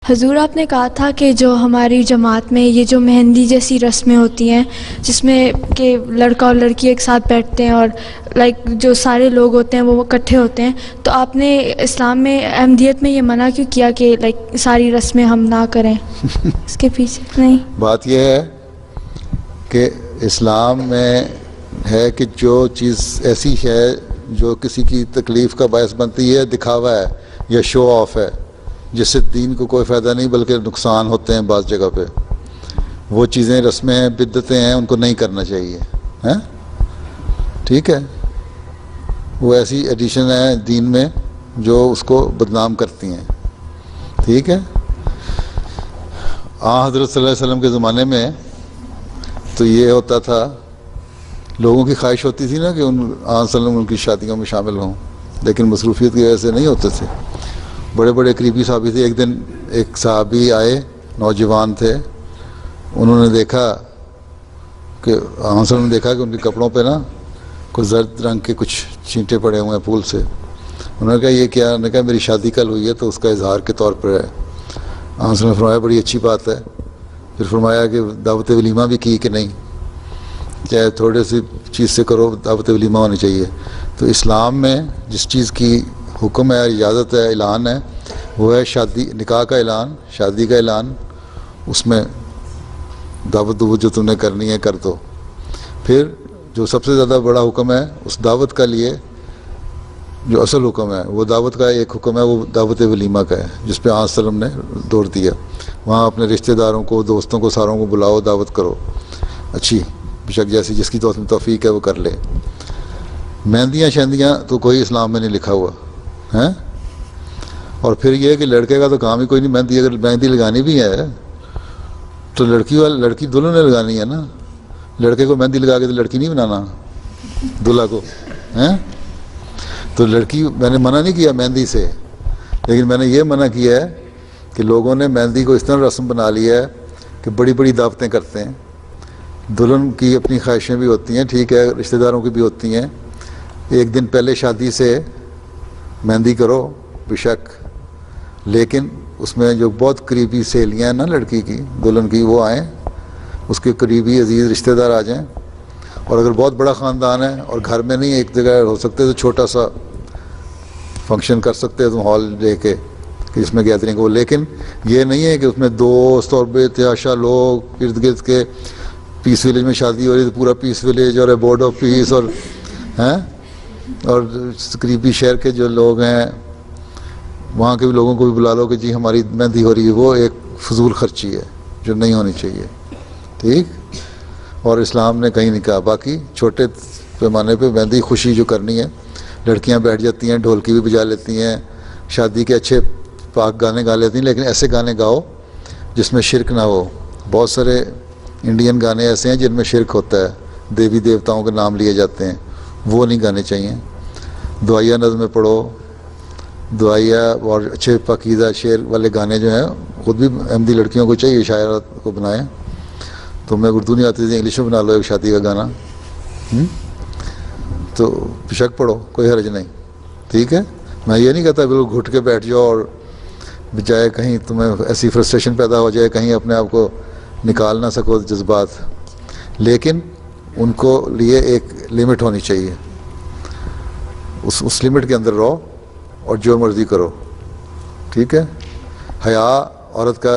हजूर आपने कहा था कि जो हमारी जमात में ये जो मेहंदी जैसी रस्में होती हैं जिसमें कि लड़का और लड़की एक साथ बैठते हैं और जो सारे लोग होते हैं वो इकट्ठे होते हैं, तो आपने इस्लाम में अहमदियत में ये मना क्यों किया कि सारी रस्में हम ना करें? इसके पीछे नहीं बात यह है कि इस्लाम में है कि जो चीज़ ऐसी है जो किसी की तकलीफ़ का बायस बनती है, दिखावा है या शो ऑफ है, जिससे दीन को कोई फ़ायदा नहीं बल्कि नुकसान होते हैं बाज़ जगह पे, वो चीज़ें रस्में हैं, बिद्दतें हैं, उनको नहीं करना चाहिए। हैं, ठीक है? वो ऐसी एडिशन है दीन में जो उसको बदनाम करती हैं। ठीक है? हज़रत सल्लल्लाहु अलैहि वसल्लम के ज़माने में तो ये होता था, लोगों की ख्वाहिश होती थी ना कि सल्लल्लाहु उनकी शादियों में शामिल हों, लेकिन मसरूफियत की वजह से नहीं होते थे। बड़े बड़े करीबी साहबी थे। एक दिन एक साहबी आए, नौजवान थे, उन्होंने देखा कि ने देखा कि उनके कपड़ों पे ना कुछ जर्द रंग के कुछ छींटे पड़े हुए हैं फूल से। उन्होंने कहा ये क्या? उन्होंने कहा मेरी शादी कल हुई है तो उसका इजहार के तौर पर है। ने फरमाया बड़ी अच्छी बात है। फिर फरमाया कि दावत वलीमा भी की कि नहीं, चाहे थोड़े सी चीज़ से करो, दावत वलीमा होनी चाहिए। तो इस्लाम में जिस चीज़ की हुक्म है, इजाज़त है, ऐलान है, वो है शादी, निकाह का ऐलान, शादी का ऐलान। उसमें दावत जो तुमने करनी है कर दो। फिर जो सबसे ज़्यादा बड़ा हुक्म है उस दावत का लिए, जो असल हुक्म है, वो दावत का एक हुक्म है, वो दावत वलीमा का है, जिस पे सल्लम ने दौर दिया। वहाँ अपने रिश्तेदारों को, दोस्तों को, सारों को बुलाओ, दावत करो अच्छी, बेशक जैसी जिसकी तौफीक है वो कर ले। मेहंदियाँ शहंदियाँ तो कोई इस्लाम में नहीं लिखा हुआ है। और फिर ये है कि लड़के का तो काम ही कोई नहीं मेहंदी, अगर मेहंदी लगानी भी है तो लड़की दुल्हन ने लगानी है ना। लड़के को मेहंदी लगा के तो लड़की नहीं बनाना दूल्हा को, हैं? तो लड़की, मैंने मना नहीं किया मेहंदी से, लेकिन मैंने ये मना किया है कि लोगों ने मेहंदी को इस तरह रस्म बना लिया है कि बड़ी बड़ी दावतें करते हैं। दुल्हन की अपनी ख्वाहिशें भी होती हैं, ठीक है, रिश्तेदारों की भी होती हैं। एक दिन पहले शादी से मेहंदी करो बेशक, लेकिन उसमें जो बहुत करीबी सहेलियाँ हैं ना लड़की की, दुल्हन की, वो आएँ, उसके करीबी अजीज़ रिश्तेदार आ जाएं। और अगर बहुत बड़ा ख़ानदान है और घर में नहीं एक जगह हो सकते तो छोटा सा फंक्शन कर सकते हो तुम हॉल लेके कि जिसमें गैदरिंग हो। लेकिन ये नहीं है कि उसमें दोस्त और बेतहाशा लोग इर्द गिर्द के, पीस विलेज में शादी हो रही तो पूरा पीस विलेज और बोर्ड ऑफ पीस और हैं, और करीबी शहर के जो लोग हैं वहाँ के भी लोगों को भी बुला लो कि जी हमारी मेहंदी हो रही है। वो एक फजूल खर्ची है जो नहीं होनी चाहिए। ठीक? और इस्लाम ने कहीं नहीं कहा। बाकी छोटे पैमाने पे मेहंदी खुशी जो करनी है, लड़कियां बैठ जाती हैं, ढोलकी भी बजा लेती हैं, शादी के अच्छे पाक गाने गा लेती हैं, लेकिन ऐसे गाने गाओ जिसमें शिरक ना हो। बहुत सारे इंडियन गाने ऐसे हैं जिनमें शिरक होता है, देवी देवताओं के नाम लिए जाते हैं, वो नहीं गाने चाहिए। दुआया नज़्में पढ़ो, दुआया और अच्छे पाकीज़ा शेर वाले गाने जो हैं, ख़ुद भी अहमदी लड़कियों को चाहिए शायर को बनाएं। तो मैं उर्दू नहीं आती थी, इंग्लिश में बना लो एक शादी का गाना, तो बेशक पढ़ो, कोई हर्ज नहीं। ठीक है? मैं ये नहीं कहता बिल्कुल घुट के बैठ जाओ और बजाय कहीं तुम्हें ऐसी फ्रस्ट्रेशन पैदा हो जाए, कहीं अपने आप को निकाल ना सको जज्बात, लेकिन उनको लिए एक लिमिट होनी चाहिए। उस लिमिट के अंदर रहो और जो मर्ज़ी करो। ठीक है? हया औरत का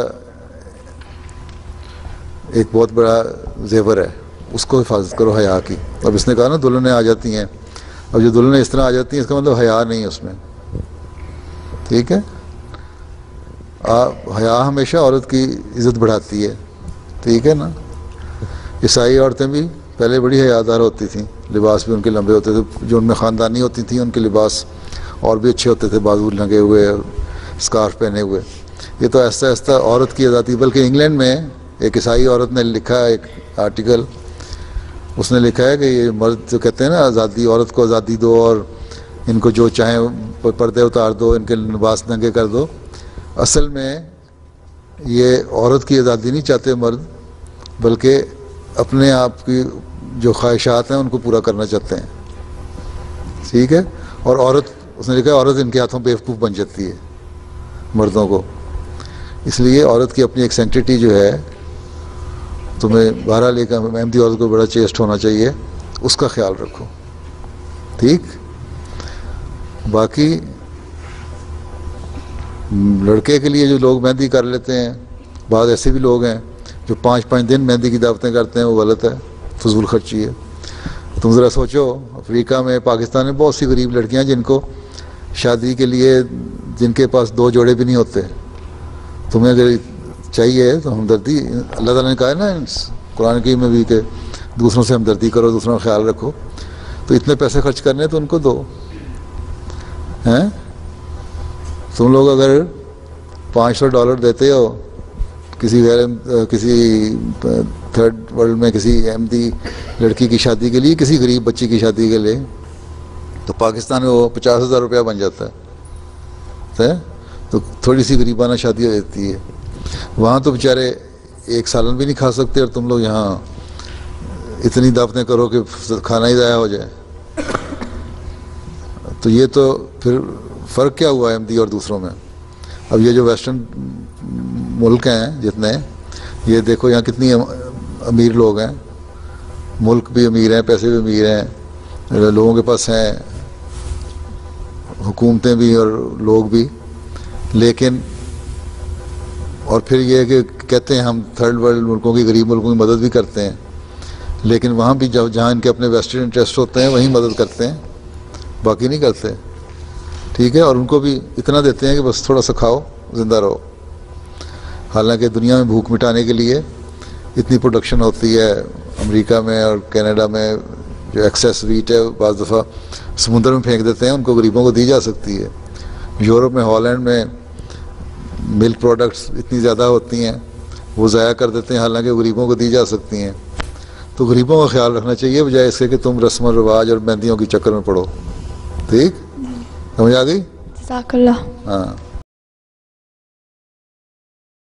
एक बहुत बड़ा जेवर है, उसको हिफाजत करो हया की। अब इसने कहा ना दुल्हनें आ जाती हैं, अब जो दुल्हनें इस तरह आ जाती हैं इसका मतलब हया नहीं है उसमें। ठीक है? हया हमेशा औरत की इज़्ज़त बढ़ाती है। ठीक है ना? ईसाई औरतें भी पहले बड़ी हयादार होती थीं, लिबास भी उनके लंबे होते थे, जो उनमें ख़ानदानी होती थी उनके लिबास और भी अच्छे होते थे, बाजू लगे हुए, स्कार्फ पहने हुए। ये तो ऐसा ऐसा औरत की आज़ादी। बल्कि इंग्लैंड में एक ईसाई औरत ने लिखा एक आर्टिकल, उसने लिखा है कि ये मर्द जो कहते हैं ना आज़ादी, औरत को आज़ादी दो और इनको जो चाहें पर्दे उतार दो, इनके लिबास नंगे कर दो। असल में ये औरत की आज़ादी नहीं चाहते मर्द, बल्कि अपने आप की जो ख्वाहिशात हैं उनको पूरा करना चाहते हैं। ठीक है? और औरत, उसने लिखा है औरत इनके हाथों बेवकूफ़ बन जाती है मर्दों को। इसलिए औरत की अपनी एक सेंटिटी जो है, तुम्हें बहरहाल एक मेहंदी औरत को बड़ा चेस्ट होना चाहिए, उसका ख्याल रखो, ठीक। बाकी लड़के के लिए जो लोग मेहंदी कर लेते हैं, बाद ऐसे भी लोग हैं जो 5-5 दिन मेहंदी की दावतें करते हैं, वो गलत है, फजूल खर्ची है। तुम ज़रा सोचो, अफ्रीका में, पाकिस्तान में बहुत सी गरीब लड़कियां जिनको शादी के लिए, जिनके पास 2 जोड़े भी नहीं होते, तुम्हें अगर चाहिए तो हमदर्दी, अल्लाह ताला ने कहा है ना कुरान की में भी कि दूसरों से हमदर्दी करो, दूसरों का ख्याल रखो, तो इतने पैसे खर्च करने हैं तो उनको दो। हैं तुम लोग अगर $500 देते हो किसी थर्ड वर्ल्ड में किसी अहमदी लड़की की शादी के लिए, किसी गरीब बच्ची की शादी के लिए, तो पाकिस्तान में वो 50,000 रुपया बन जाता है, तो थोड़ी सी गरीबाना शादी हो जाती है। वहाँ तो बेचारे एक सालन भी नहीं खा सकते, और तुम लोग यहाँ इतनी दावतें करो कि खाना ही ज़ाया हो जाए। तो ये तो फिर फ़र्क क्या हुआ अहमदी और दूसरों में। अब ये जो वेस्टर्न मुल्क हैं जितने, ये देखो यहाँ कितनी अमीर लोग हैं, मुल्क भी अमीर हैं, पैसे भी अमीर हैं, लोगों के पास हैं, हुकूमतें भी और लोग भी, लेकिन और फिर ये कि कहते हैं हम थर्ड वर्ल्ड मुल्कों की, गरीब मुल्कों की मदद भी करते हैं, लेकिन वहाँ भी जहाँ इनके अपने वेस्टर्न इंटरेस्ट होते हैं वहीं मदद करते हैं, बाकी नहीं करते, ठीक है। और उनको भी इतना देते हैं कि बस थोड़ा सा खाओ, ज़िंदा रहो। हालांकि दुनिया में भूख मिटाने के लिए इतनी प्रोडक्शन होती है, अमेरिका में और कनाडा में जो एक्सेस वीट है बाज़ दफ़ा समुद्र में फेंक देते हैं, उनको गरीबों को दी जा सकती है। यूरोप में, हॉलैंड में मिल्क प्रोडक्ट्स इतनी ज़्यादा होती हैं, वो ज़ाया कर देते हैं, हालांकि गरीबों को दी जा सकती हैं। तो गरीबों का ख्याल रखना चाहिए, बजाय इसके कि तुम रस्म रिवाज और मेहंदियों के चक्कर में पड़ो, ठीक। समझ आ गई? जज़ाकल्लाह। हाँ।